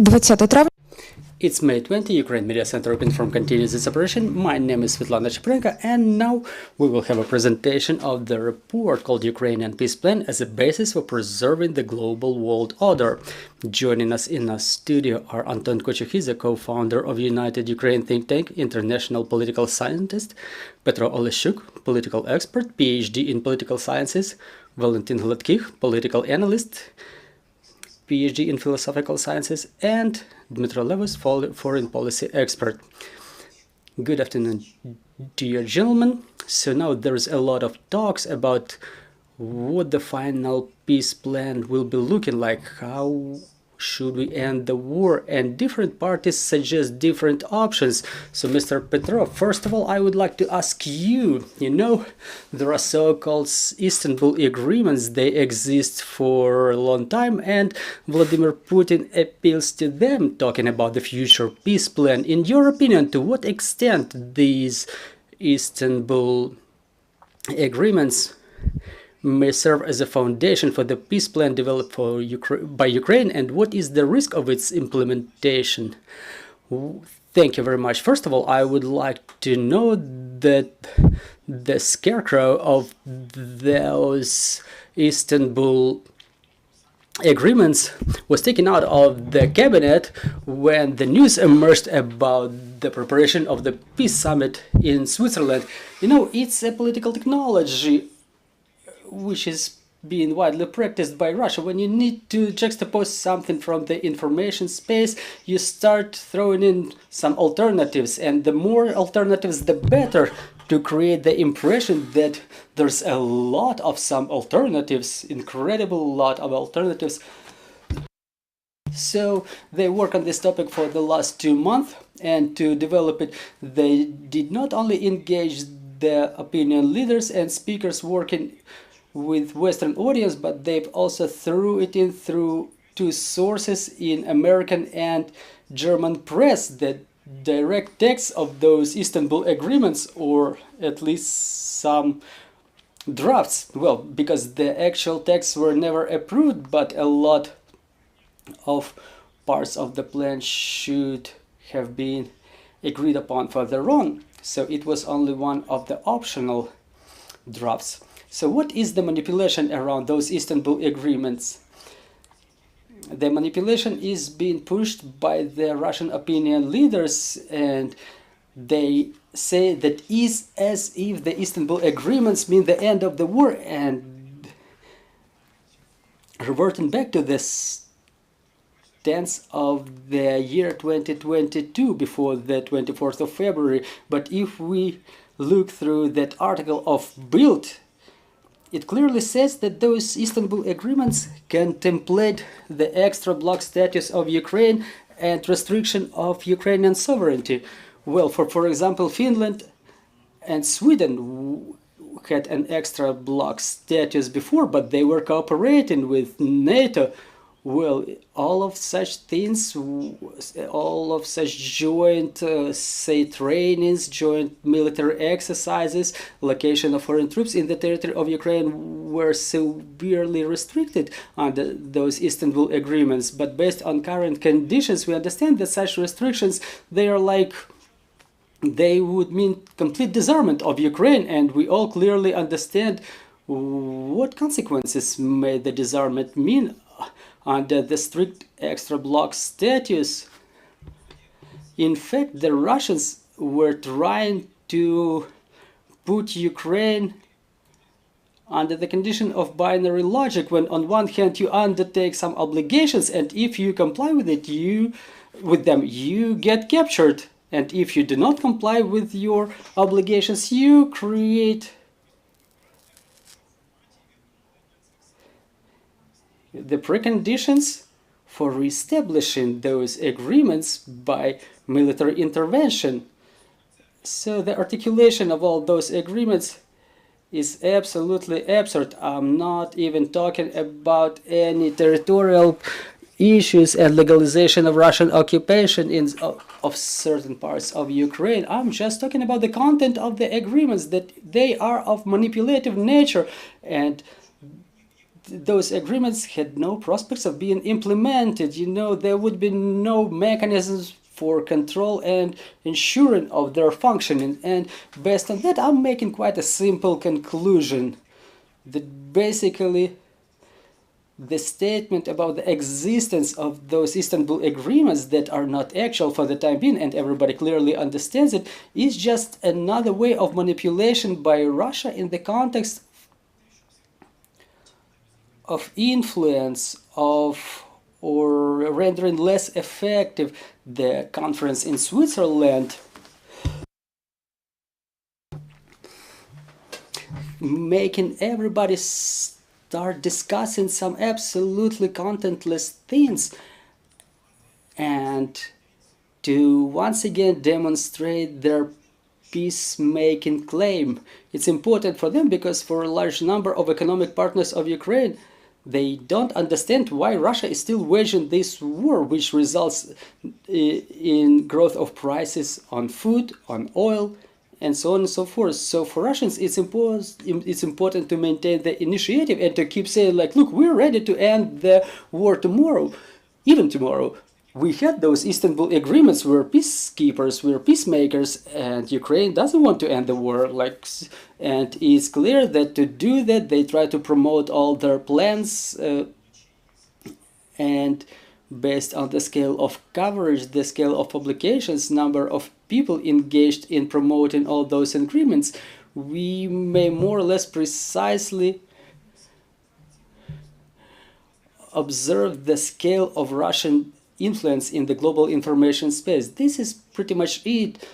20 травня. It's May 20, Ukraine Media Center Ukrinform continues its operation. My name is Ihor Petrenko, and now we will have a presentation of the report called Ukrainian Peace Plan as a basis for preserving the global world order. Joining us in our studio are Anton Kuchuhidze, co-founder of United Ukraine think tank, international political scientist, Petro Oleschuk, political expert, PhD in political sciences, Valentyn Gladkikh, political analyst, PhD in philosophical sciences, and Dmytro Levus, foreign policy expert. Good afternoon, dear gentlemen. So now there's a lot of talks about what the final peace plan will be looking like, how should we end the war, and different parties suggest different options. So Mr. Petro, first of all, I would like to ask you, there are so-called Istanbul agreements, they exist for a long time, and Vladimir Putin appeals to them, talking about the future peace plan. In your opinion, to what extent these Istanbul agreements may serve as a foundation for the peace plan developed by Ukraine, and what is the risk of its implementation? Thank you very much. First of all, I would like to know that the scarecrow of those Istanbul agreements was taken out of the cabinet when the news emerged about the preparation of the peace summit in Switzerland. It's a political technology which is being widely practiced by Russia. When you need to juxtapose something from the information space, you start throwing in some alternatives, and the more alternatives, the better, to create the impression that there's a lot of some alternatives, incredible lot of alternatives. So they work on this topic for the last 2 months, and to develop it, they did not only engage the opinion leaders and speakers working with Western audience, but they've also threw it in through 2 sources in American and German press, the direct text of those Istanbul agreements, or at least some drafts. Well, because the actual texts were never approved, but a lot of parts of the plan should have been agreed upon further on. So it was only one of the optional drafts. So what is the manipulation around those Istanbul agreements? The manipulation is being pushed by the Russian opinion leaders, and they say that is as if the Istanbul agreements mean the end of the war, and reverting back to this stance of the year 2022 before the 24th of February. But if we look through that article of Bild, it clearly says that those Istanbul agreements contemplate the extra bloc status of Ukraine and restriction of Ukrainian sovereignty. Well, for example, Finland and Sweden had an extra bloc status before, but they were cooperating with NATO. Well, all of such things, all of such joint, trainings, joint military exercises, location of foreign troops in the territory of Ukraine were severely restricted under those Istanbul agreements. But based on current conditions, we understand that such restrictions, they would mean complete disarmament of Ukraine, and we all clearly understand what consequences may the disarmament mean under the strict extra bloc status. In fact, the Russians were trying to put Ukraine under the condition of binary logic, when on one hand you undertake some obligations, and if you comply with it, you get captured, and if you do not comply with your obligations, you create the preconditions for reestablishing those agreements by military intervention. So the articulation of all those agreements is absolutely absurd. I'm not even talking about any territorial issues and legalization of Russian occupation of certain parts of Ukraine. I'm just talking about the content of the agreements, that they are of manipulative nature, and those agreements had no prospects of being implemented. You know, there would be no mechanisms for control and ensuring of their functioning. And based on that, I'm making quite a simple conclusion that basically the statement about the existence of those Istanbul agreements that are not actual for the time being, and everybody clearly understands it, is just another way of manipulation by Russia in the context of influence of or rendering less effective the conference in Switzerland, making everybody start discussing some absolutely contentless things, and to once again demonstrate their peacemaking claim. It's important for them because for a large number of economic partners of Ukraine, they don't understand why Russia is still waging this war, which results in growth of prices on food, on oil, and so on and so forth. So for Russians, it's important to maintain the initiative and to keep saying, like, look, we're ready to end the war tomorrow, even tomorrow. We had those Istanbul agreements, we're peacekeepers, we're peacemakers, and Ukraine doesn't want to end the war. And it's clear that to do that, they try to promote all their plans, and based on the scale of coverage, the scale of publications, number of people engaged in promoting all those agreements, we may more or less precisely observe the scale of Russian influence in the global information space. This is pretty much it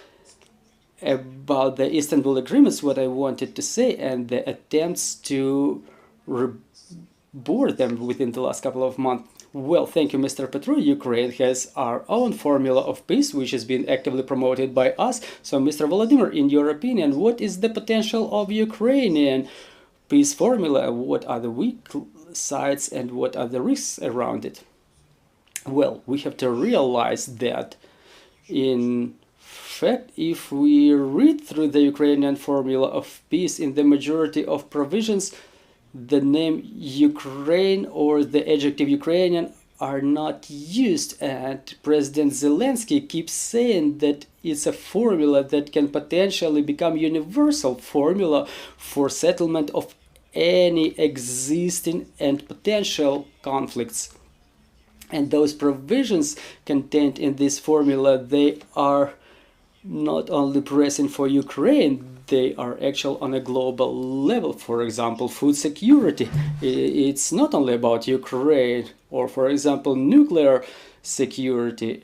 about the Istanbul agreements, what I wanted to say, and the attempts to reboard them within the last couple of months. Well, thank you, Mr. Petro. Ukraine has our own formula of peace, which has been actively promoted by us. So, Mr. Volodymyr, in your opinion, what is the potential of Ukrainian peace formula? What are the weak sides and what are the risks around it? Well, we have to realize that, in fact, if we read through the Ukrainian formula of peace, in the majority of provisions, the name Ukraine or the adjective Ukrainian are not used, and President Zelensky keeps saying that it's a formula that can potentially become universal formula for settlement of any existing and potential conflicts. And those provisions contained in this formula, they are not only present for Ukraine, they are actual on a global level. For example, food security. It's not only about Ukraine, or for example, nuclear security,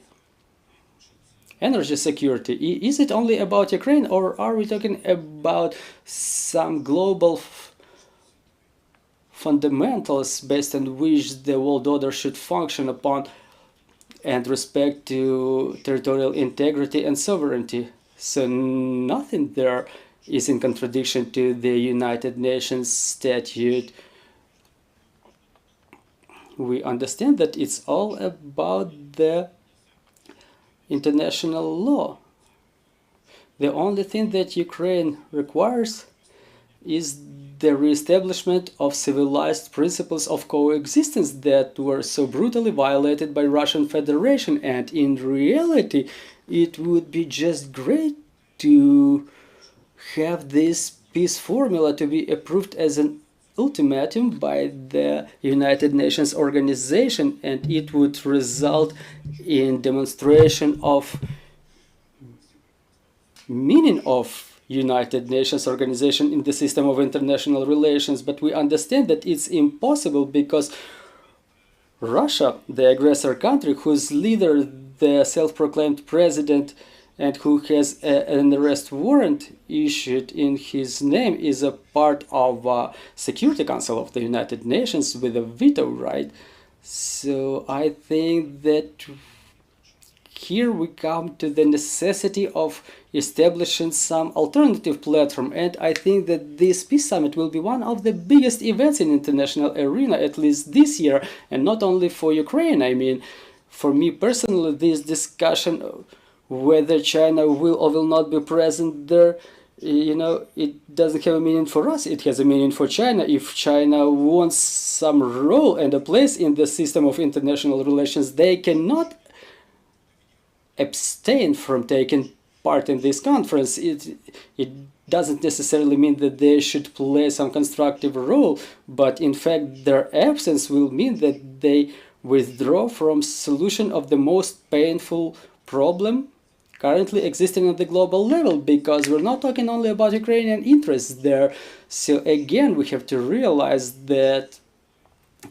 energy security. Is it only about Ukraine, or are we talking about some global fundamentals based on which the world order should function upon, and respect to territorial integrity and sovereignty? So nothing there is in contradiction to the United Nations statute. We understand that it's all about the international law. The only thing that Ukraine requires is the reestablishment of civilized principles of coexistence that were so brutally violated by Russian Federation. And in reality, it would be just great to have this peace formula to be approved as an ultimatum by the United Nations organization, and it would result in demonstration of meaning of United Nations organization in the system of international relations. But we understand that it's impossible because Russia, the aggressor country, whose leader, the self-proclaimed president, and who has an arrest warrant issued in his name, is a part of Security Council of the United Nations with a veto right. So I think that here we come to the necessity of establishing some alternative platform, and I think that this peace summit will be one of the biggest events in international arena, at least this year, and not only for Ukraine. I mean, for me personally, this discussion whether China will or will not be present there You know, it doesn't have a meaning for us, it has a meaning for China. If China wants some role and a place in the system of international relations, they cannot abstain from taking part in this conference. It doesn't necessarily mean that they should play some constructive role, but in fact their absence will mean that they withdraw from solution of the most painful problem currently existing at the global level, because we're not talking only about Ukrainian interests there. So again, we have to realize that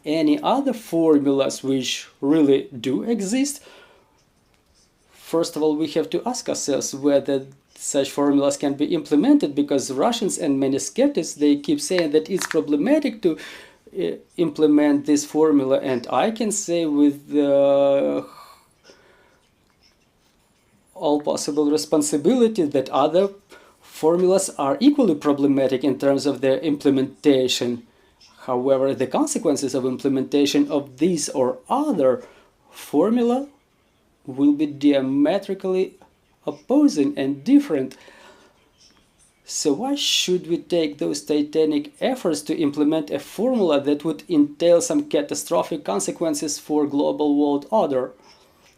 any other formulas which really do exist, first of all, we have to ask ourselves whether such formulas can be implemented, because Russians and many skeptics, they keep saying that it's problematic to implement this formula, and I can say with all possible responsibility that other formulas are equally problematic in terms of their implementation. However, the consequences of implementation of this or other formula will be diametrically opposing and different. So why should we take those titanic efforts to implement a formula that would entail some catastrophic consequences for global world order?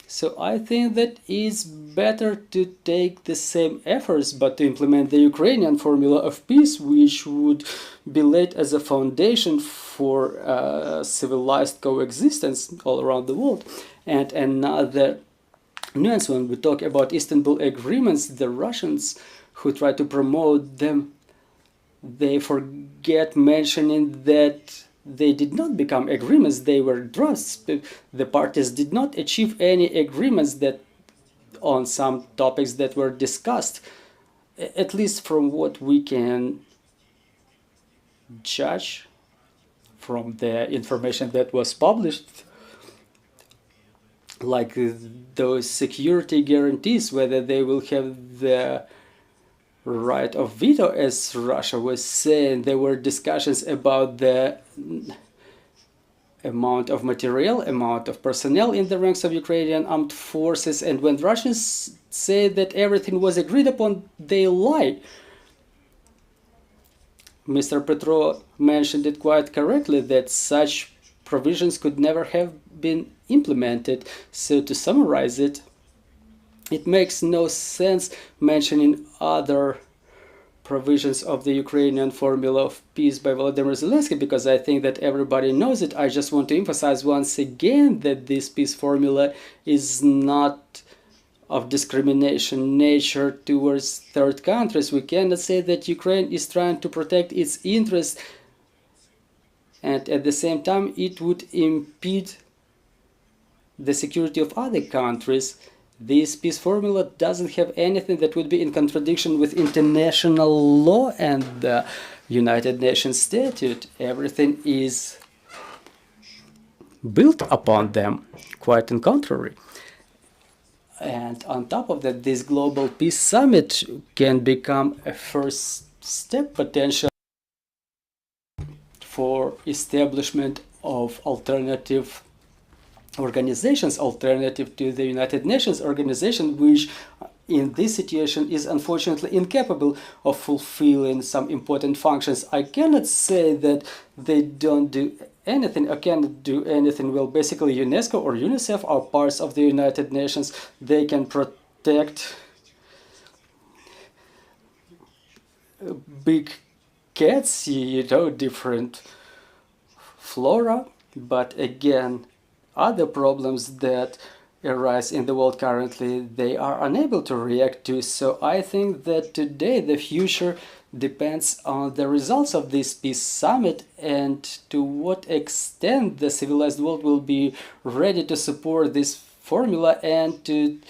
So I think that it's better to take the same efforts, but to implement the Ukrainian formula of peace, which would be laid as a foundation for civilized coexistence all around the world. And another nuance, when we talk about Istanbul agreements, the Russians who try to promote them, they forget mentioning that they did not become agreements, they were drafts. The parties did not achieve any agreements that on some topics that were discussed, at least from what we can judge from the information that was published, like those security guarantees, whether they will have the right of veto, as Russia was saying. There were discussions about the amount of material, amount of personnel in the ranks of Ukrainian armed forces, and when Russians say that everything was agreed upon, they lie. Mr. Petro mentioned it quite correctly, that such provisions could never have been implemented. So to summarize it, it makes no sense mentioning other provisions of the Ukrainian formula of peace by Volodymyr Zelensky, because I think that everybody knows it. I just want to emphasize once again that this peace formula is not of discrimination nature towards third countries. We cannot say that Ukraine is trying to protect its interests and at the same time it would impede the security of other countries. This peace formula doesn't have anything that would be in contradiction with international law and the United Nations Statute. Everything is built upon them, quite on contrary. And on top of that, this global peace summit can become a first step potential for establishment of alternative organizations, alternative to the United Nations organization, which in this situation is unfortunately incapable of fulfilling some important functions. I cannot say that they don't do anything or cannot do anything. Well, basically UNESCO or UNICEF are parts of the United Nations. They can protect big cats, different flora, but again, other problems that arise in the world currently, they are unable to react to. So I think that today the future depends on the results of this peace summit and to what extent the civilized world will be ready to support this formula and to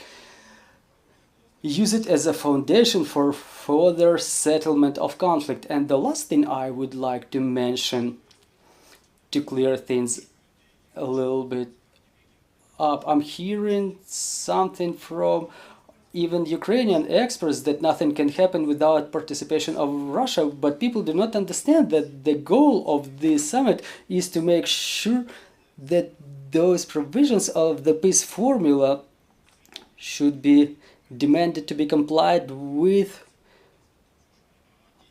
use it as a foundation for further settlement of conflict. And the last thing I would like to mention to clear things a little bit up, I'm hearing something from even Ukrainian experts that nothing can happen without participation of Russia, but people do not understand that the goal of this summit is to make sure that those provisions of the peace formula should be demanded to be complied with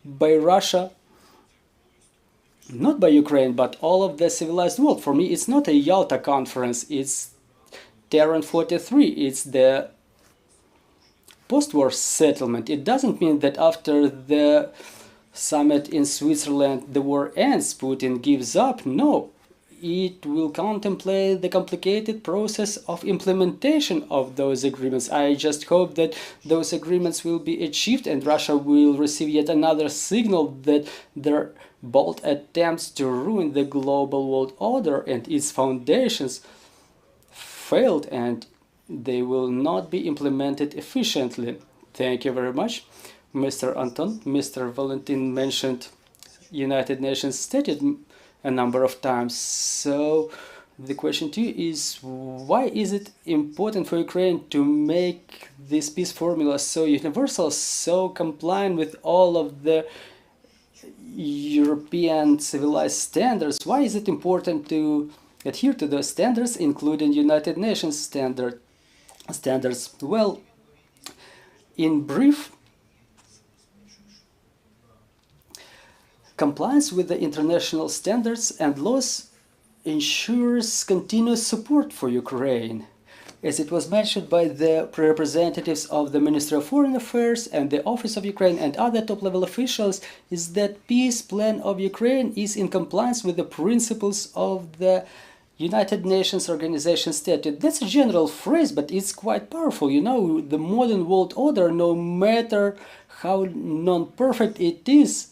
by Russia, not by Ukraine, but all of the civilized world. For me, it's not a Yalta conference, it's Tehran 43, it's the post-war settlement. It doesn't mean that after the summit in Switzerland the war ends, Putin gives up. No, it will contemplate the complicated process of implementation of those agreements. I just hope that those agreements will be achieved and Russia will receive yet another signal that their bold attempts to ruin the global world order and its foundations failed and they will not be implemented efficiently. Thank you very much, Mr. Anton. Mr. Valentyn mentioned United Nations Statute a number of times. So the question to you is, why is it important for Ukraine to make this peace formula so universal, so compliant with all of the European civilized standards? Why is it important to adhere to those standards, including United Nations standards? Well, in brief, compliance with the international standards and laws ensures continuous support for Ukraine. As it was mentioned by the representatives of the Ministry of Foreign Affairs and the Office of Ukraine and other top-level officials, is that peace plan of Ukraine is in compliance with the principles of the United Nations Organization Statute. That's a general phrase, but it's quite powerful. You know, the modern world order, no matter how non-perfect it is,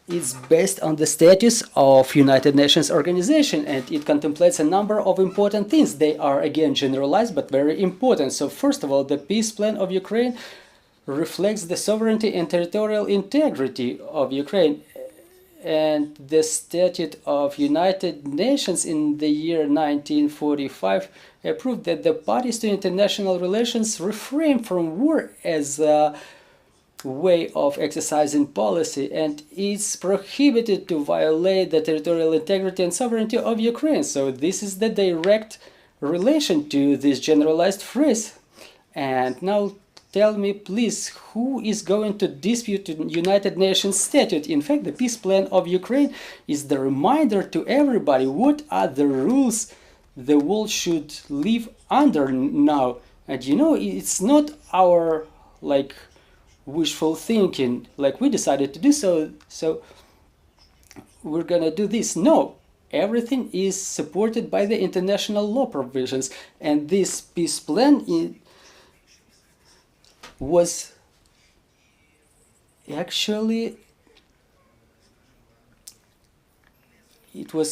it's based on the status of United Nations Organization, and it contemplates a number of important things. They are, again, generalized, but very important. So, first of all, the peace plan of Ukraine reflects the sovereignty and territorial integrity of Ukraine. And the Statute of United Nations in the year 1945 approved that the parties to international relations refrain from war as a way of exercising policy, and it's prohibited to violate the territorial integrity and sovereignty of Ukraine. So this is the direct relation to this generalized phrase. And now tell me, please, who is going to dispute the United Nations Statute? In fact, the peace plan of Ukraine is the reminder to everybody what are the rules the world should live under now. And you know, it's not our wishful thinking, like we decided to do so we're gonna do this. No, everything is supported by the international law provisions, and this peace plan was actually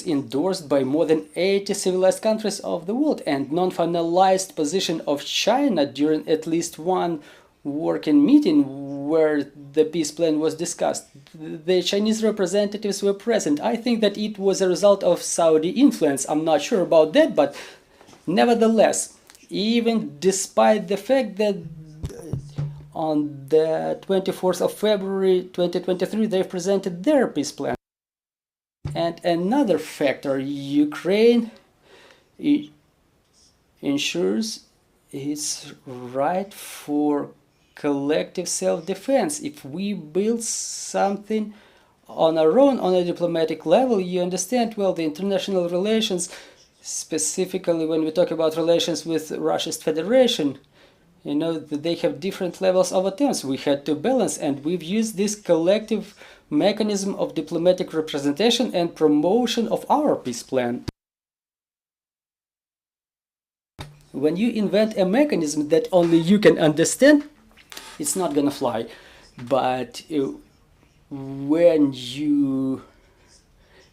endorsed by more than 80 civilized countries of the world, and non-finalized position of China during at least one working meeting where the peace plan was discussed. The Chinese representatives were present. I think that it was a result of Saudi influence. I'm not sure about that, but nevertheless, even despite the fact that on the 24th of February 2023 they presented their peace plan. And another factor, Ukraine ensures its right for collective self-defense. If we build something on our own on a diplomatic level, you understand, well, the international relations, specifically when we talk about relations with Russia's Federation, you know, they have different levels of attempts. We had to balance, and we've used this collective mechanism of diplomatic representation and promotion of our peace plan. When you invent a mechanism that only you can understand, it's not gonna fly. But when you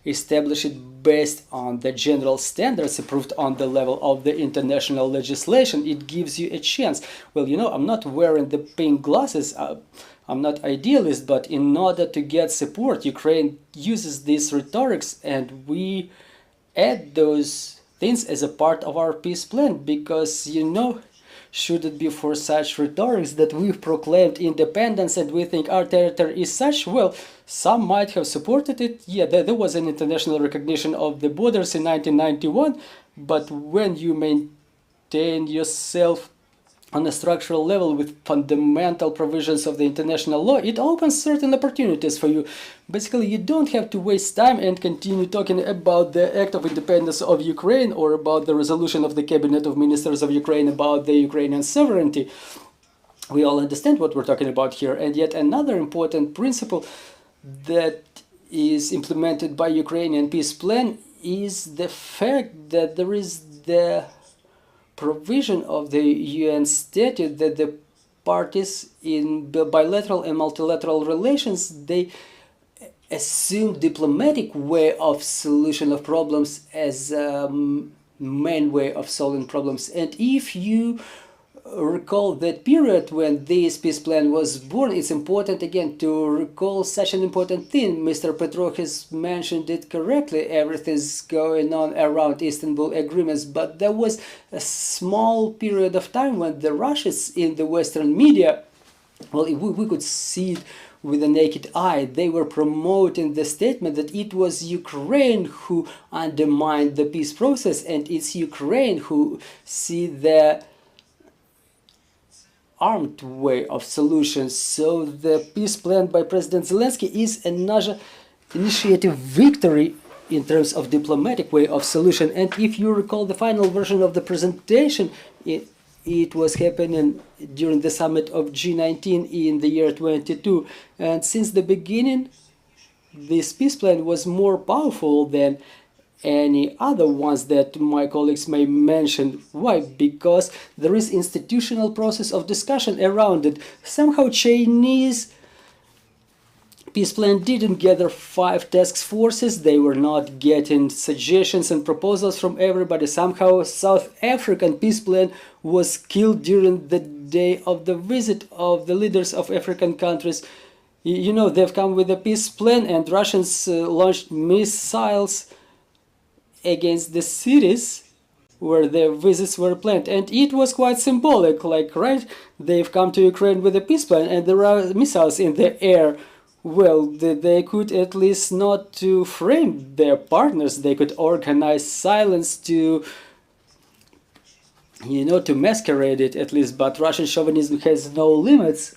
establish it based on the general standards approved on the level of the international legislation, it gives you a chance. Well, you know, I'm not wearing the pink glasses, I'm not idealist, but in order to get support, Ukraine uses these rhetorics, and we add those things as a part of our peace plan, because, you know, should it be for such rhetorics that we've proclaimed independence and we think our territory is such, well, some might have supported it. Yeah, there was an international recognition of the borders in 1991, but when you maintain yourself on a structural level with fundamental provisions of the international law, it opens certain opportunities for you. Basically, you don't have to waste time and continue talking about the Act of Independence of Ukraine or about the resolution of the Cabinet of Ministers of Ukraine about the Ukrainian sovereignty. We all understand what we're talking about here. And yet another important principle that is implemented by Ukrainian peace plan is the fact that there is the provision of the UN statute that the parties in bilateral and multilateral relations, they assume diplomatic way of solution of problems as a main way of solving problems. And if you recall that period when this peace plan was born, it's important again to recall such an important thing. Mr. Petro has mentioned it correctly. Everything's going on around Istanbul agreements, but there was a small period of time when the Russians in the Western media, well, we could see it with the naked eye. They were promoting the statement that it was Ukraine who undermined the peace process, and it's Ukraine who see the armed way of solutions. So the peace plan by President Zelensky is another initiative victory in terms of diplomatic way of solution. And if you recall the final version of the presentation, it was happening during the summit of G19 in the year 22. And since the beginning, this peace plan was more powerful than any other ones that my colleagues may mention. Why? Because there is institutional process of discussion around it. Somehow Chinese peace plan didn't gather 5 task forces. They were not getting suggestions and proposals from everybody. Somehow South African peace plan was killed during the day of the visit of the leaders of African countries. You know, they've come with a peace plan, and Russians launched missiles against the cities where their visits were planned. And it was quite symbolic, like, right, they've come to Ukraine with a peace plan and there are missiles in the air. Well, they could at least not to frame their partners, they could organize silence to, you know, to masquerade it at least, but Russian chauvinism has no limits.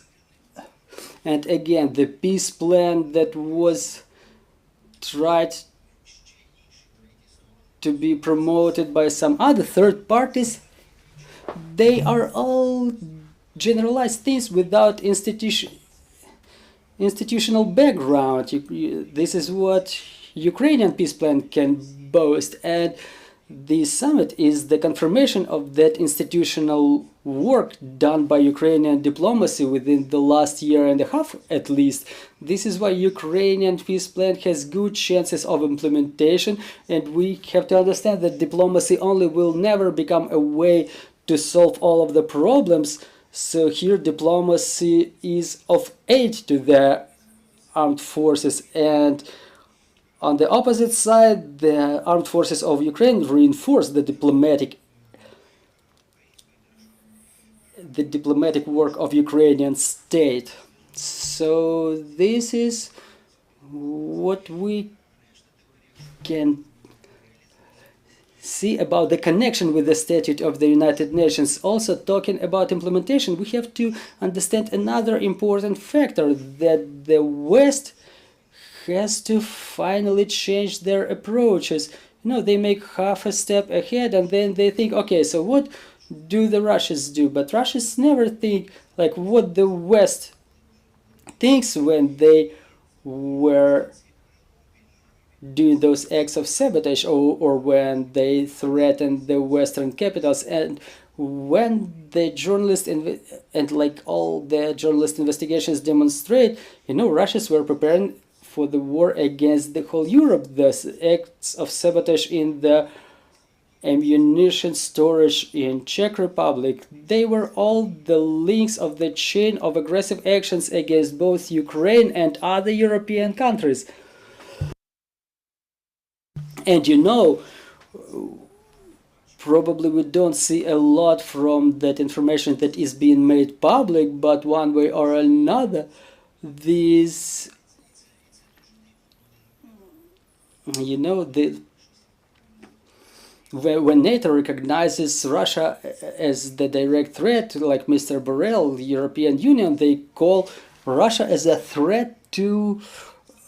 And again, the peace plan that was tried to be promoted by some other third parties, they are all generalized things without institutional background. This is what Ukrainian peace plan can boast, and the summit is the confirmation of that institutional work done by Ukrainian diplomacy within the last year and a half at least. This is why Ukrainian peace plan has good chances of implementation, and we have to understand that diplomacy only will never become a way to solve all of the problems. So here diplomacy is of aid to the armed forces, and on the opposite side, the armed forces of Ukraine reinforce the diplomatic work of Ukrainian state. So this is what we can see about the connection with the Statute of the United Nations. Also, talking about implementation, we have to understand another important factor, that the West has to finally change their approaches. You know, they make half a step ahead and then they think, okay, so what do the Russians do? But Russians never think like what the West thinks when they were doing those acts of sabotage, or when they threatened the Western capitals. And when the journalists and like all the journalist investigations demonstrate, you know, Russians were preparing for the war against the whole Europe. Thus, acts of sabotage in the ammunition storage in Czech Republic, they were all the links of the chain of aggressive actions against both Ukraine and other European countries. And you know, probably we don't see a lot from that information that is being made public, but one way or another, these, you know, when NATO recognizes Russia as the direct threat, like Mr. Borrell, the European Union, they call Russia as a threat to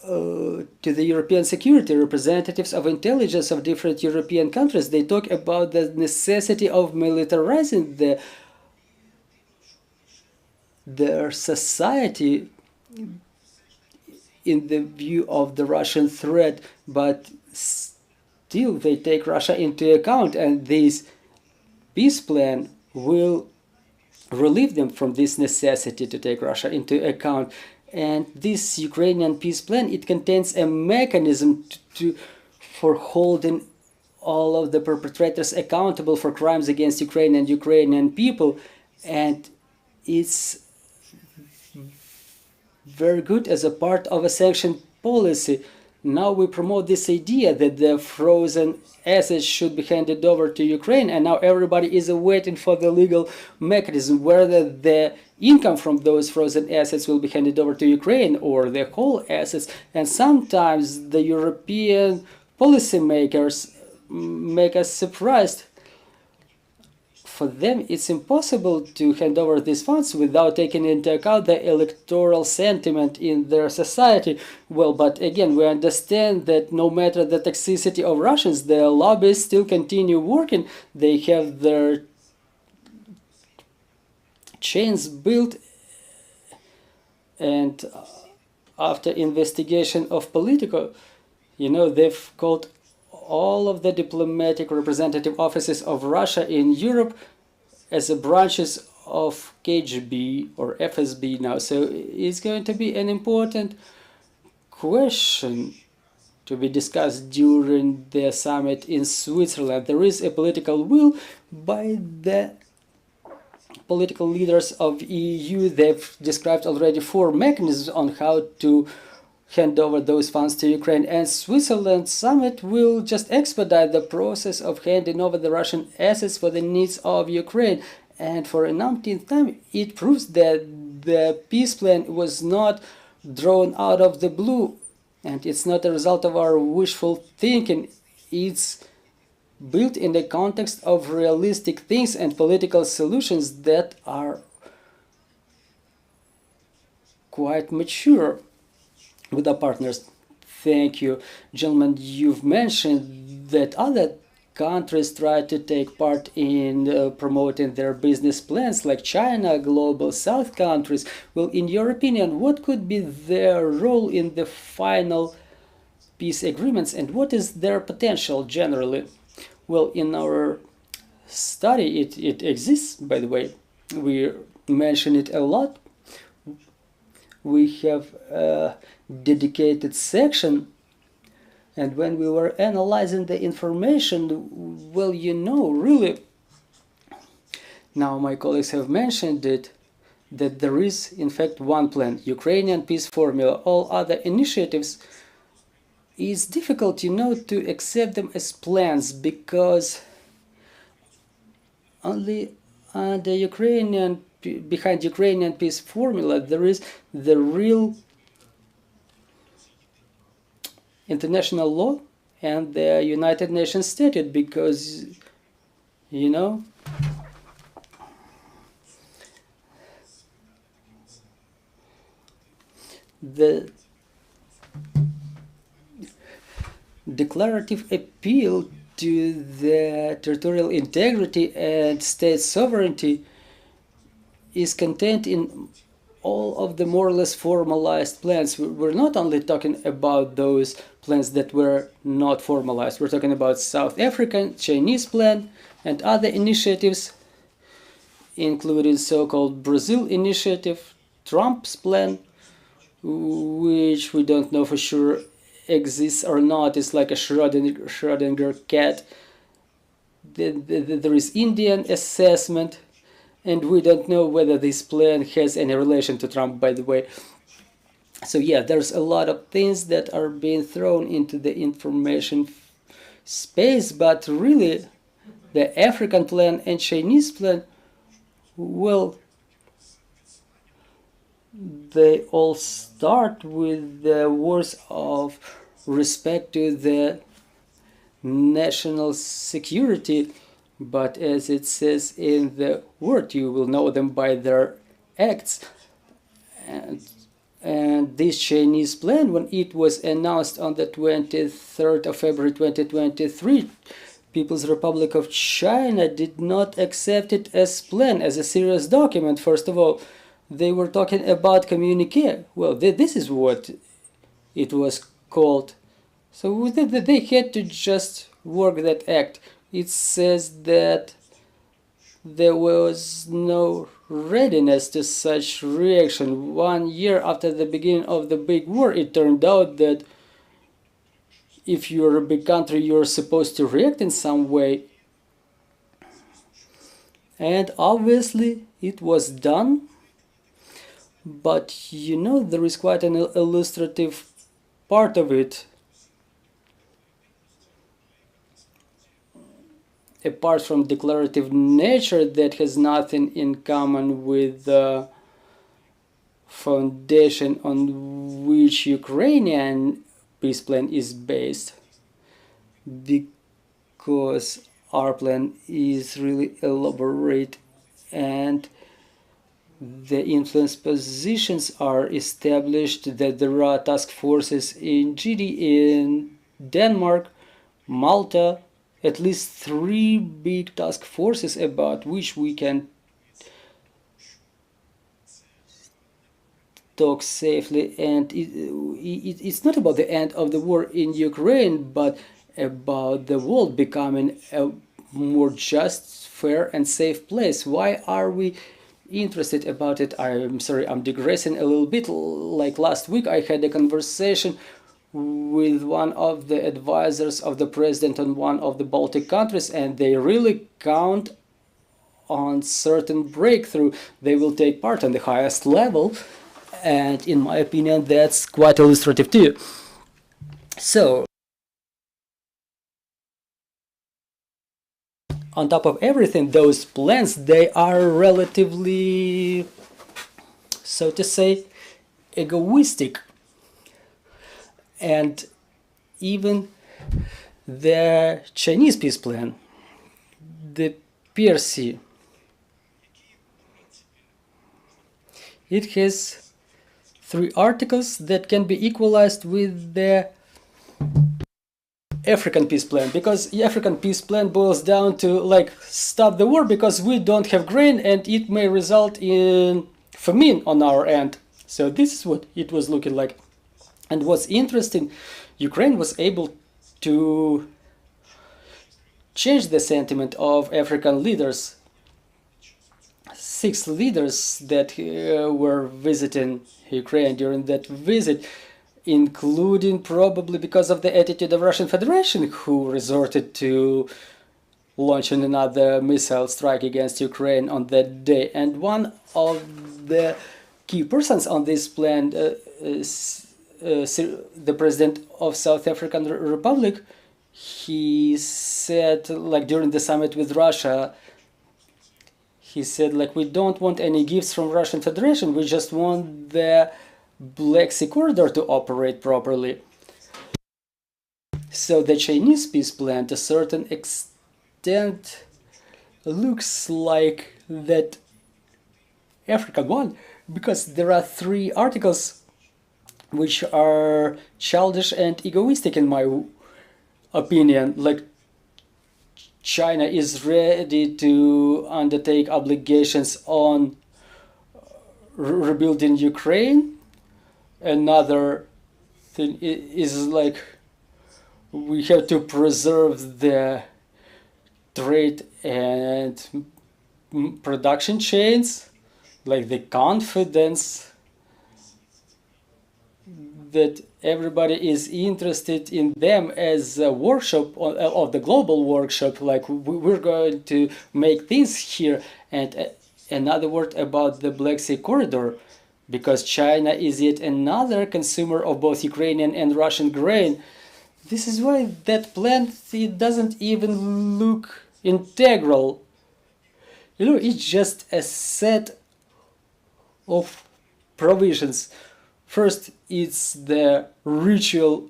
the European security. Representatives of intelligence of different European countries, they talk about the necessity of militarizing their society in the view of the Russian threat, but still they take Russia into account, and this peace plan will relieve them from this necessity to take Russia into account. And this Ukrainian peace plan, it contains a mechanism for holding all of the perpetrators accountable for crimes against Ukraine and Ukrainian people, and it's very good as a part of a sanction policy. Now we promote this idea that the frozen assets should be handed over to Ukraine, and now everybody is waiting for the legal mechanism whether the income from those frozen assets will be handed over to Ukraine or the whole assets. And sometimes the European policymakers make us surprised. For them, it's impossible to hand over these funds without taking into account the electoral sentiment in their society. Well, but again, we understand that no matter the toxicity of Russians, the lobbyists still continue working. They have their chains built, and after investigation of Politico, they've called all of the diplomatic representative offices of Russia in Europe as branches of KGB or FSB now. So it's going to be an important question to be discussed during the summit in Switzerland. There is a political will by the political leaders of EU. They've described already 4 mechanisms on how to hand over those funds to Ukraine, and Switzerland summit will just expedite the process of handing over the Russian assets for the needs of Ukraine. And for an umpteenth time, it proves that the peace plan was not drawn out of the blue, and it's not a result of our wishful thinking. It's built in the context of realistic things and political solutions that are quite mature with our partners. Thank you. Gentlemen, you've mentioned that other countries try to take part in promoting their business plans, like China, Global South countries. Well, in your opinion, what could be their role in the final peace agreements, and what is their potential generally? Well, in our study, it exists, by the way. We mention it a lot. We have a dedicated section, and when we were analyzing the information, well, really, now my colleagues have mentioned it, that there is in fact one plan, Ukrainian peace formula. All other initiatives, it's difficult, to accept them as plans, because only behind Ukrainian peace formula there is the real international law and the United Nations statute, because the declarative appeal to the territorial integrity and state sovereignty is contained in all of the more or less formalized plans. We're not only talking about those plans that were not formalized, we're talking about South African, Chinese plan, and other initiatives, including so-called Brazil initiative, Trump's plan, which we don't know for sure exists or not. It's like a Schrödinger cat. There is Indian assessment, and we don't know whether this plan has any relation to Trump, by the way. So yeah, there's a lot of things that are being thrown into the information space, but really the African plan and Chinese plan, well, they all start with the words of respect to the national security, but as it says in the word, you will know them by their acts. And this Chinese plan, when it was announced on the 23rd of February 2023, People's Republic of China did not accept it as plan, as a serious document. First of all, they were talking about communique. Well, this is what it was called. So they had to just work that act. It says that there was no readiness to such reaction. 1 year after the beginning of the big war, it turned out that if you're a big country, you're supposed to react in some way. And obviously it was done. But you know, there is quite an illustrative part of it. Apart from declarative nature that has nothing in common with the foundation on which Ukrainian peace plan is based, because our plan is really elaborate and the influence positions are established, that there are task forces in GD, in Denmark, Malta, at least 3 big task forces about which we can talk safely. And it's not about the end of the war in Ukraine, but about the world becoming a more just, fair and safe place. Why are we interested about it? I'm sorry, I'm digressing a little bit. Like last week I had a conversation with one of the advisors of the president on one of the Baltic countries, and they really count on certain breakthrough. They will take part on the highest level, and in my opinion that's quite illustrative too. So on top of everything, those plans, they are relatively, so to say, egoistic. And even the Chinese peace plan, the PRC, it has 3 articles that can be equalized with the African peace plan, because the African peace plan boils down to like stop the war because we don't have grain and it may result in famine on our end. So this is what it was looking like. And what's interesting, Ukraine was able to change the sentiment of African leaders. 6 leaders that were visiting Ukraine during that visit, including probably because of the attitude of Russian Federation, who resorted to launching another missile strike against Ukraine on that day. And one of the key persons on this plan is the president of South African Republic. He said, like during the summit with Russia, he said, like, we don't want any gifts from Russian Federation, we just want the Black Sea corridor to operate properly. So the Chinese peace plan, to a certain extent, looks like that African one, because there are 3 articles which are childish and egoistic in my opinion. Like, China is ready to undertake obligations on rebuilding Ukraine. Another thing is like we have to preserve the trade and production chains, like the confidence that everybody is interested in them as a workshop of the global workshop, like we're going to make things here. And another word about the Black Sea corridor, because China is yet another consumer of both Ukrainian and Russian grain. This is why that plan, it doesn't even look integral. You know, it's just a set of provisions. First, it's the ritual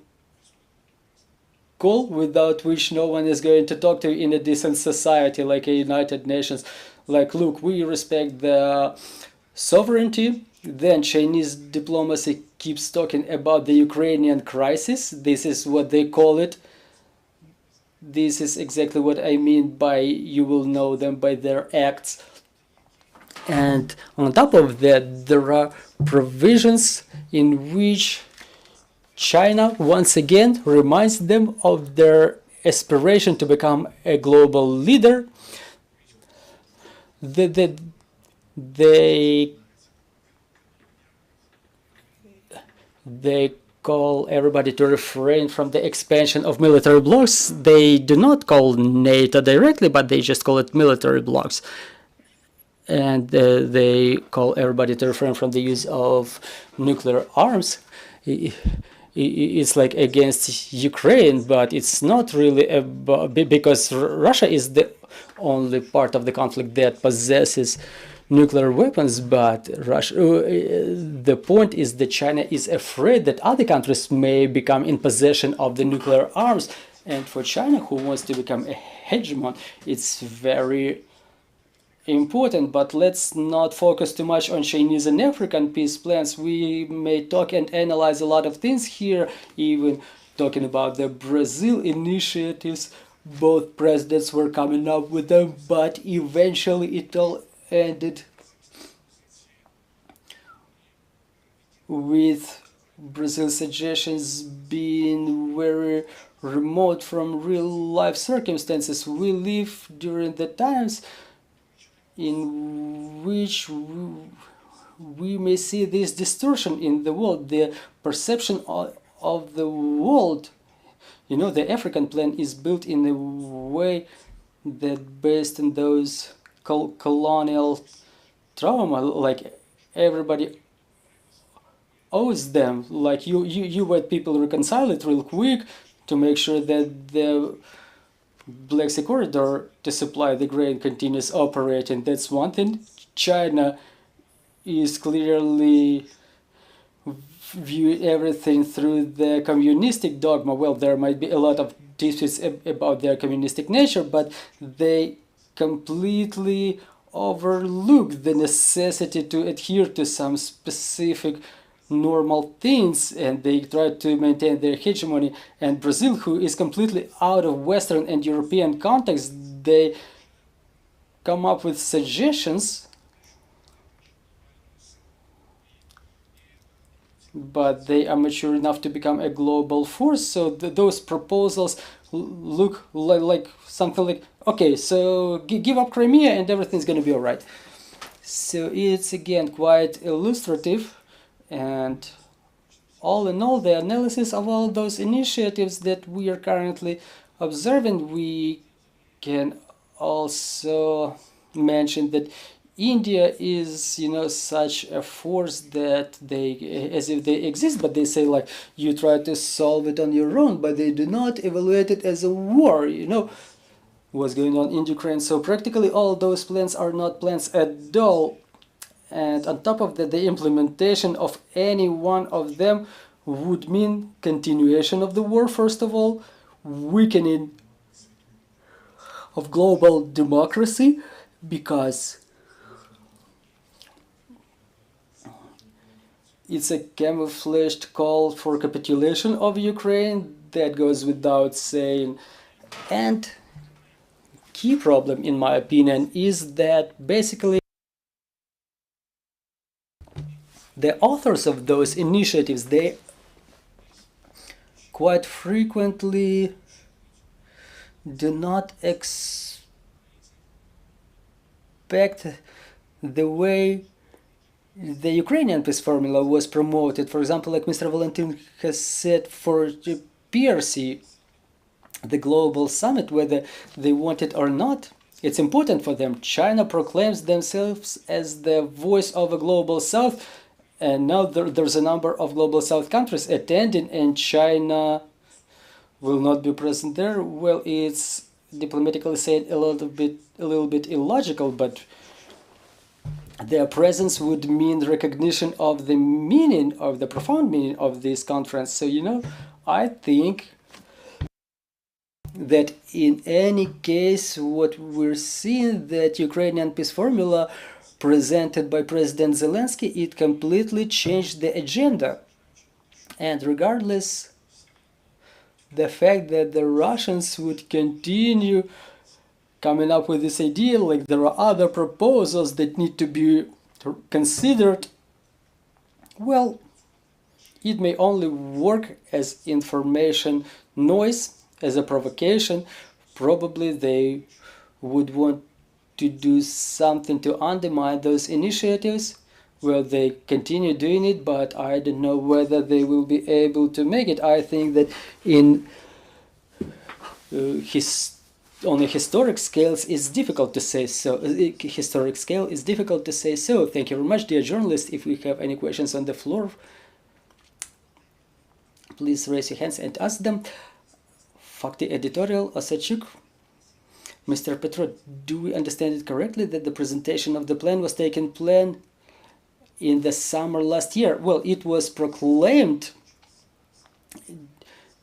goal without which no one is going to talk to you in a decent society like a United Nations. Like, look, we respect the sovereignty. Then Chinese diplomacy keeps talking about the Ukrainian crisis. This is what they call it. This is exactly what I mean by you will know them by their acts. And on top of that, there are provisions in which China once again reminds them of their aspiration to become a global leader. They call everybody to refrain from the expansion of military blocks. They do not call NATO directly, but they just call it military blocks. And they call everybody to refrain from the use of nuclear arms. It's like against Ukraine, but it's not really about, because Russia is the only part of the conflict that possesses nuclear weapons, but Russia, the point is that China is afraid that other countries may become in possession of the nuclear arms. And for China, who wants to become a hegemon, it's very important. But let's not focus too much on Chinese and African peace plans. We may talk and analyze a lot of things here, even talking about the Brazil initiatives. Both presidents were coming up with them, but eventually it all ended with Brazil's suggestions being very remote from real life circumstances. We live during the times in which we may see this distortion in the world, the perception of the world. You know, the African plan is built in a way that based on those colonial trauma, like everybody owes them. Like you white people reconcile it real quick to make sure that the Black Sea corridor to supply the grain continues operating. That's one thing. China is clearly view everything through the communistic dogma. Well, there might be a lot of disputes about their communistic nature, but they completely overlook the necessity to adhere to some specific normal things, and they try to maintain their hegemony. And Brazil, who is completely out of Western and European context, they come up with suggestions, but they are mature enough to become a global force. So those proposals look like something like, okay, so give up Crimea and everything's going to be all right. So it's again quite illustrative, and all in all, the analysis of all those initiatives that we are currently observing, we can also mention that India is, you know, such a force that they, as if they exist, but they say like, you try to solve it on your own, but they do not evaluate it as a war, you know, what's going on in Ukraine. So practically all those plans are not plans at all. And on top of that, the implementation of any one of them would mean continuation of the war, first of all, weakening of global democracy, because it's a camouflaged call for capitulation of Ukraine, that goes without saying. And key problem, in my opinion, is that basically the authors of those initiatives, they quite frequently do not expect the way the Ukrainian peace formula was promoted. For example, like Mr. Valentyn has said for the PRC, the global summit, whether they want it or not, it's important for them. China proclaims themselves as the voice of a global south, and now there's a number of global south countries attending, and China will not be present there. Well, it's diplomatically said a little bit illogical, but their presence would mean recognition of the meaning, of the profound meaning of this conference. So, you know, I think that in any case what we're seeing, that Ukrainian peace formula presented by President Zelensky, it completely changed the agenda. And regardless the fact that the Russians would continue coming up with this idea, like there are other proposals that need to be considered, well, it may only work as information noise, as a provocation. Probably they would want to do something to undermine those initiatives. Well, they continue doing it, but I don't know whether they will be able to make it. I think that in on a historic scales, it's difficult to say so. Historic scale is difficult to say so. Thank you very much, dear journalists. If we have any questions on the floor, please raise your hands and ask them. Fakty editorial, Oleksiy. Mr. Petro, do we understand it correctly that the presentation of the plan was taken place in the summer last year? Well, it was proclaimed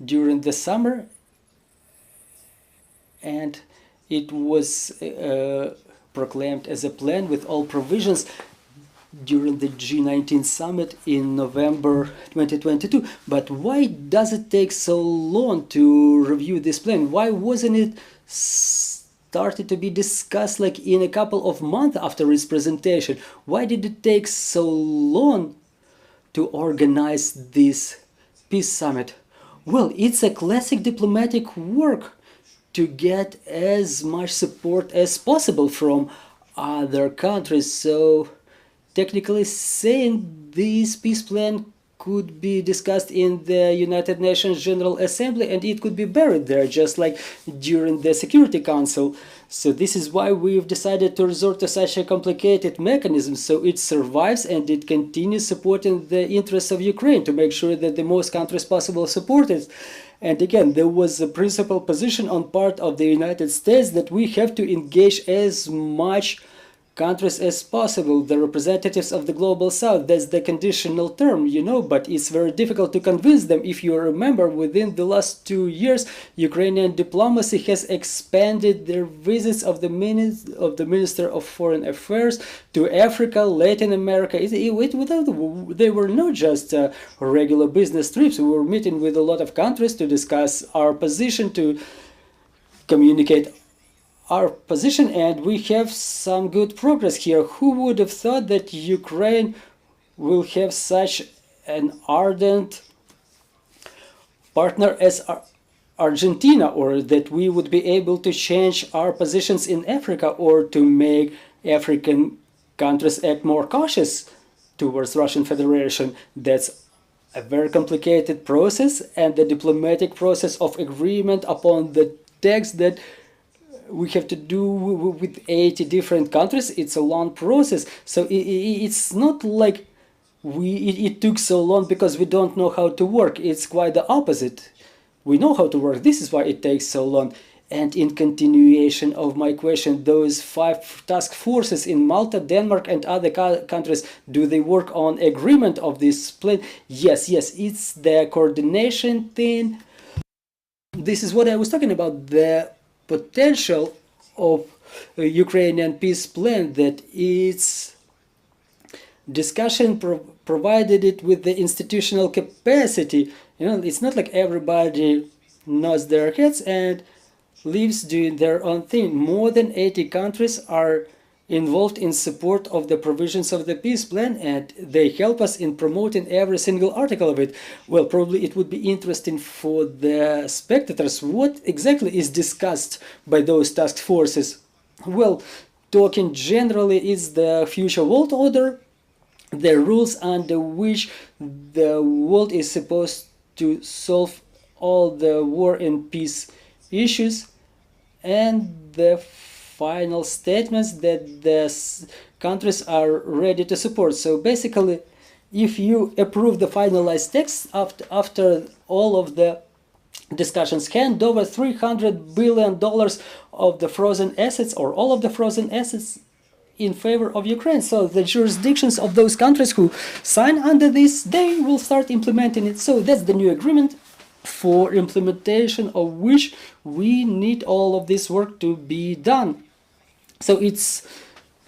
during the summer, and it was proclaimed as a plan with all provisions during the G19 summit in November 2022. But why does it take so long to review this plan? Why wasn't it started to be discussed like in a couple of months after its presentation? Why did it take so long to organize this peace summit? Well, it's a classic diplomatic work to get as much support as possible from other countries. So technically saying, this peace plan could be discussed in the United Nations General Assembly and it could be buried there, just like during the Security Council. So this is why we've decided to resort to such a complicated mechanism, so it survives and it continues supporting the interests of Ukraine, to make sure that the most countries possible support it. And again, there was a principal position on part of the United States that we have to engage as much countries as possible, the representatives of the global south. That's the conditional term, you know, but it's very difficult to convince them. If you remember, within the last 2 years, Ukrainian diplomacy has expanded their visits of the Minister of Foreign Affairs to Africa, Latin America. They were not just regular business trips. We were meeting with a lot of countries to discuss our position, to communicate our position, and we have some good progress here. Who would have thought that Ukraine will have such an ardent partner as Argentina, or that we would be able to change our positions in Africa, or to make African countries act more cautious towards Russian Federation? That's a very complicated process, and the diplomatic process of agreement upon the text that we have to do with 80 different countries. It's a long process. So it's not like it took so long because we don't know how to work. It's quite the opposite. We know how to work. This is why it takes so long. And in continuation of my question, those 5 task forces in Malta, Denmark, and other countries, do they work on agreement of this plan? Yes, it's the coordination thing. This is what I was talking about, the potential of a Ukrainian peace plan, that its discussion provided it with the institutional capacity. You know, it's not like everybody nods their heads and leaves doing their own thing. More than 80 countries are involved in support of the provisions of the peace plan, and they help us in promoting every single article of it. Well, probably it would be interesting for the spectators what exactly is discussed by those task forces. Well, talking generally, is the future world order, the rules under which the world is supposed to solve all the war and peace issues, and the final statements that the countries are ready to support. So basically, if you approve the finalized text after all of the discussions, hand over $300 billion of the frozen assets, or all of the frozen assets, in favor of Ukraine. So the jurisdictions of those countries who sign under this, they will start implementing it. So that's the new agreement. for implementation of which we need all of this work to be done. So it's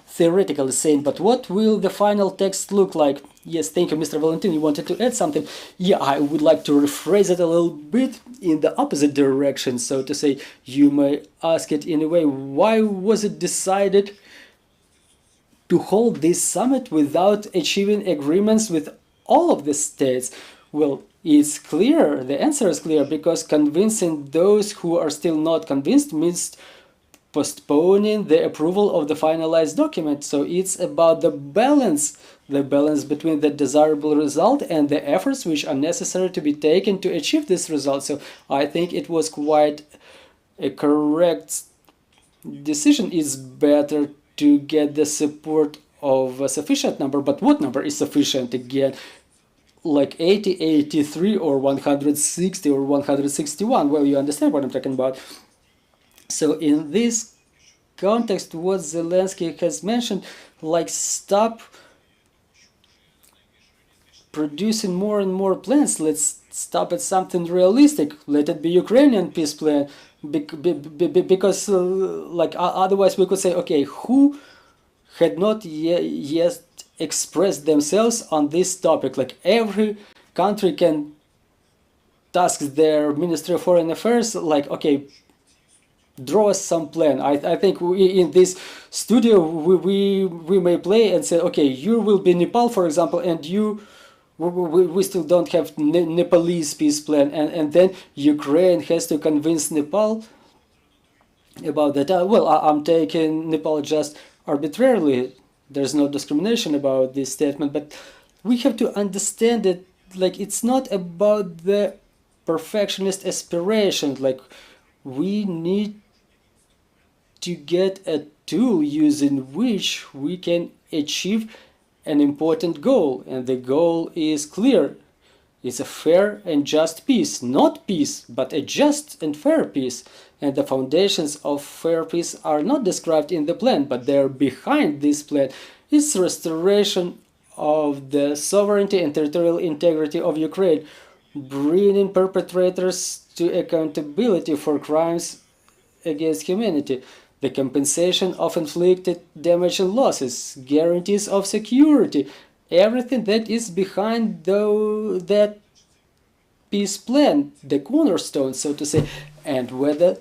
theoretically saying, but what will the final text look like? Yes, thank you, Mr. Valentyn. You wanted to add something? Yeah, I would like to rephrase it a little bit in the opposite direction. So to say, you may ask it in a way, why was it decided to hold this summit without achieving agreements with all of the states? Well, it's clear, the answer is clear, because convincing those who are still not convinced means postponing the approval of the finalized document. So it's about the balance between the desirable result and the efforts which are necessary to be taken to achieve this result. So I think it was quite a correct decision. It's better to get the support of a sufficient number, but what number is sufficient? Again, like 80, 83, or 160, or 161. Well, you understand what I'm talking about. So in this context, what Zelensky has mentioned, like, stop producing more and more plans. Let's stop at something realistic. Let it be Ukrainian peace plan, because like otherwise we could say, okay, who had not yet expressed themselves on this topic? Like, every country can task their Ministry of Foreign Affairs, like, okay, draw us some plan. I think in this studio we may play and say, okay, you will be Nepal, for example, and we still don't have Nepalese peace plan, and then Ukraine has to convince Nepal about that. Well, I'm taking Nepal just arbitrarily. There's no discrimination about this statement, but we have to understand that, like, it's not about the perfectionist aspiration. Like, we need to get a tool using which we can achieve an important goal, and the goal is clear. It's a fair and just peace. Not peace, but a just and fair peace. And the foundations of fair peace are not described in the plan, but they're behind this plan. It's restoration of the sovereignty and territorial integrity of Ukraine, bringing perpetrators to accountability for crimes against humanity, the compensation of inflicted damage and losses, guarantees of security, everything that is behind that peace plan, the cornerstone, so to say, and whether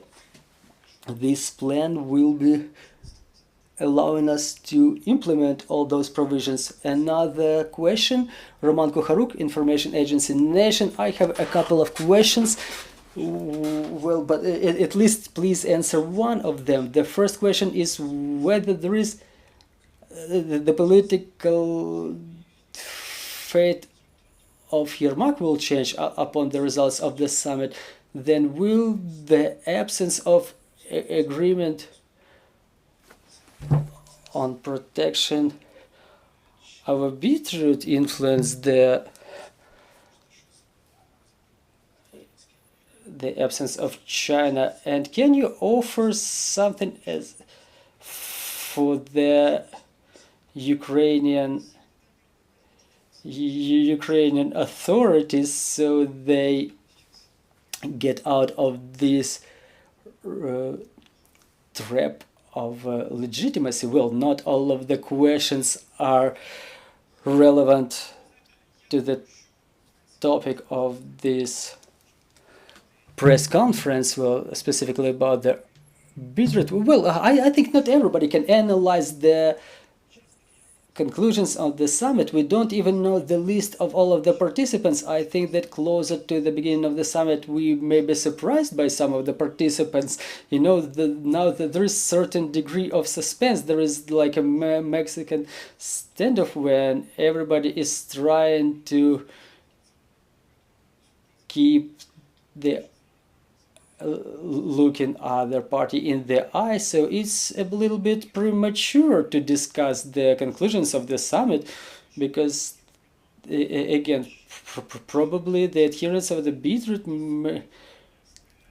this plan will be allowing us to implement all those provisions. Another question, Roman Kucharuk, Information Agency Nation. I have a couple of questions. Well, but at least please answer one of them. The first question is whether there is the political fate of Yermak will change upon the results of the summit. Then will the absence of agreement on protection of a beetroot influence the absence of China? And can you offer something as for the Ukrainian authorities so they get out of this trap of legitimacy? Well, not all of the questions are relevant to the topic of this press conference, well, specifically about the beetroot. Well, I think not everybody can analyze the conclusions of the summit. We don't even know the list of all of the participants. I think that closer to the beginning of the summit we may be surprised by some of the participants. You know, now that there is certain degree of suspense. There is like a Mexican standoff when everybody is trying to keep the looking other party in the eye, so it's a little bit premature to discuss the conclusions of the summit, because again, probably the adherents of the beetroot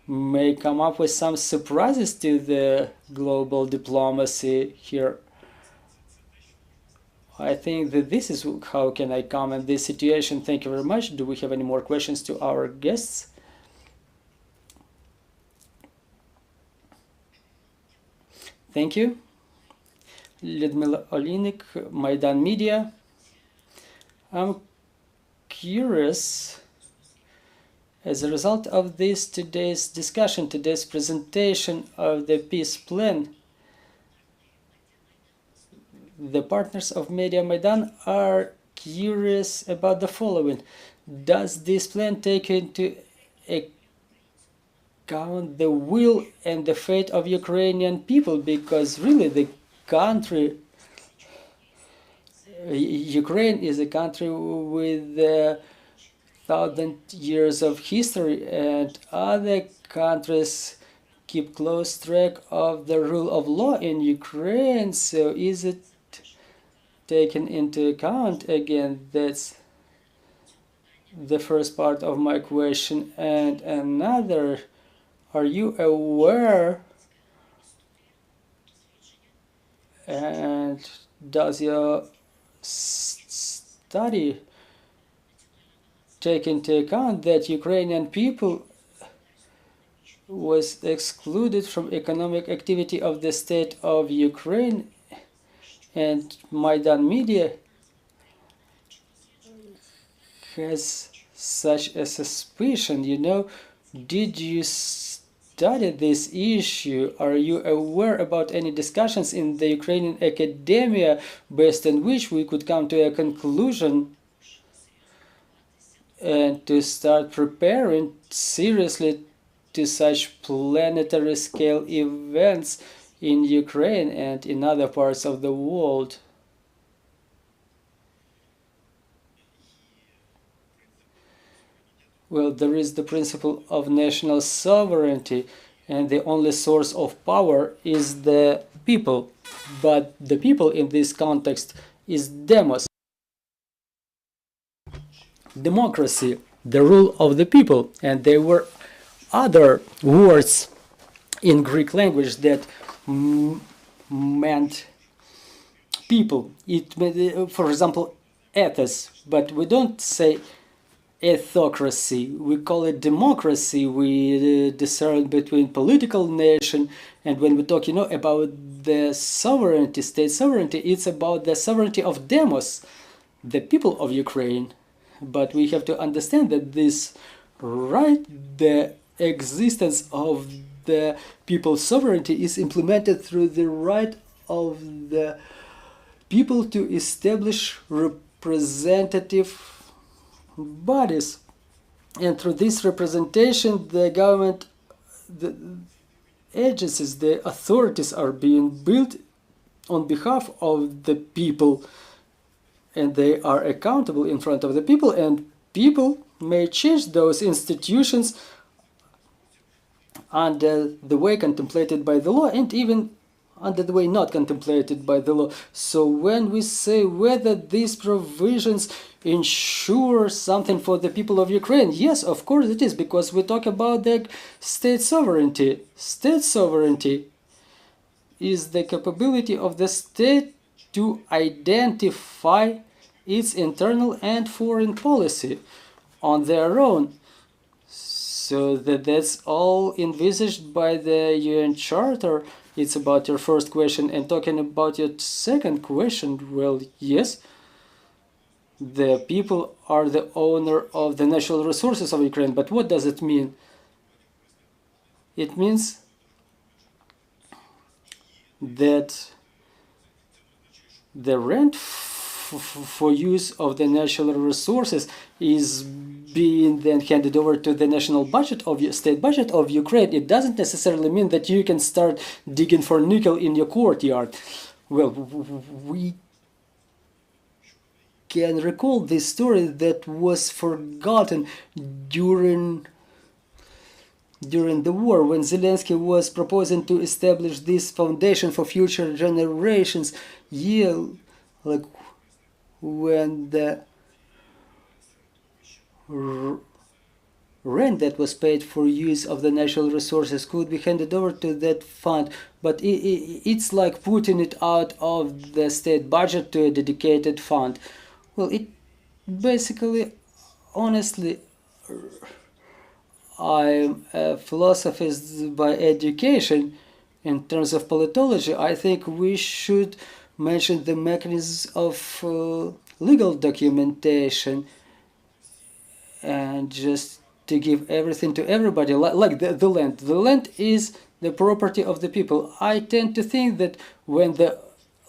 may come up with some surprises to the global diplomacy here. I think that this is how can I comment this situation. Thank you very much. Do we have any more questions to our guests? Thank you. Людмила Олійник, Майдан Media. I'm curious, as a result of today's discussion, today's presentation of the peace plan, the partners of Media Maidan are curious about the following. Does this plan take into account the will and the fate of Ukrainian people? Because really the country, Ukraine is a country with 1,000 years of history, and other countries keep close track of the rule of law in Ukraine. So is it taken into account? Again, that's the first part of my question. And another, are you aware, and does your study take into account that Ukrainian people was excluded from economic activity of the state of Ukraine, and Maidan Media has such a suspicion? You know, did you study this issue? Are you aware about any discussions in the Ukrainian academia based on which we could come to a conclusion and to start preparing seriously to such planetary scale events in Ukraine and in other parts of the world? Well, there is the principle of national sovereignty, and the only source of power is the people. But the people in this context is demos, democracy, the rule of the people. And there were other words in Greek language that meant people. It, for example, ethos, but we don't say ethocracy, we call it democracy. We discern between political nation, and when we talk, you know, about the sovereignty, state sovereignty, it's about the sovereignty of demos, the people of Ukraine. But we have to understand that this right, the existence of the people's sovereignty, is implemented through the right of the people to establish representative bodies, and through this representation the government, the agencies, the authorities are being built on behalf of the people, and they are accountable in front of the people, and people may change those institutions under the way contemplated by the law, and even under the way not contemplated by the law. So when we say whether these provisions ensure something for the people of Ukraine, yes, of course it is, because we talk about the state sovereignty. State sovereignty is the capability of the state to identify its internal and foreign policy on their own. So that's all envisaged by the UN Charter. It's about your first question. And talking about your second question, well, yes, the people are the owner of the natural resources of Ukraine. But what does it mean? It means that the rent for use of the natural resources is being then handed over to the national budget of your state budget of Ukraine. It doesn't necessarily mean that you can start digging for nickel in your courtyard. Well, we can recall this story that was forgotten during the war, when Zelensky was proposing to establish this foundation for future generations. Yeah, like when the rent that was paid for use of the natural resources could be handed over to that fund, but it's like putting it out of the state budget to a dedicated fund. Well, it basically, honestly, I'm a philosophist by education, In terms of politology, I think we should mention the mechanisms of legal documentation, and just to give everything to everybody, like the land. The land is the property of the people. I tend to think that when the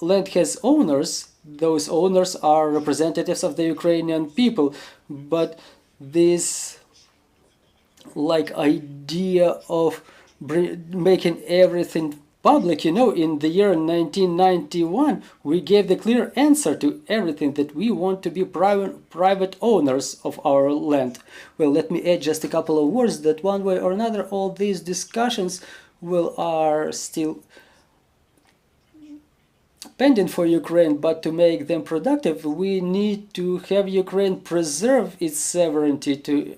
land has owners, those owners are representatives of the Ukrainian people. But this idea of making everything public, in the year 1991, we gave the clear answer to everything, that we want to be private owners of our land. Well, let me add just a couple of words that one way or another, all these discussions are still pending for Ukraine, but to make them productive, we need to have Ukraine preserve its sovereignty, to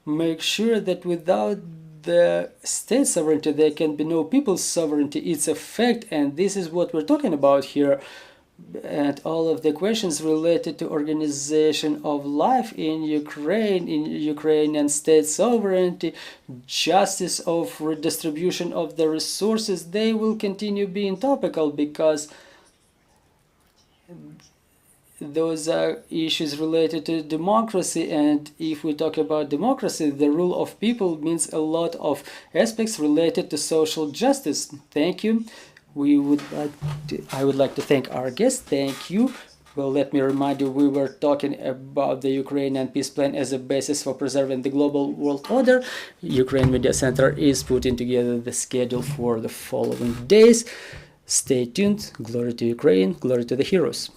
make sure that without the state sovereignty there can be no people's sovereignty. It's a fact, and this is what we're talking about here. And all of the questions related to organization of life in Ukraine, in Ukrainian state sovereignty, justice of redistribution of the resources, they will continue being topical, because those are issues related to democracy. And if we talk about democracy, the rule of people means a lot of aspects related to social justice. Thank you. I would like to thank our guest. Thank you. Well, let me remind you, we were talking about the Ukrainian peace plan as a basis for preserving the global world order. Ukraine Media Center is putting together the schedule for the following days. Stay tuned. Glory to Ukraine. Glory to the heroes.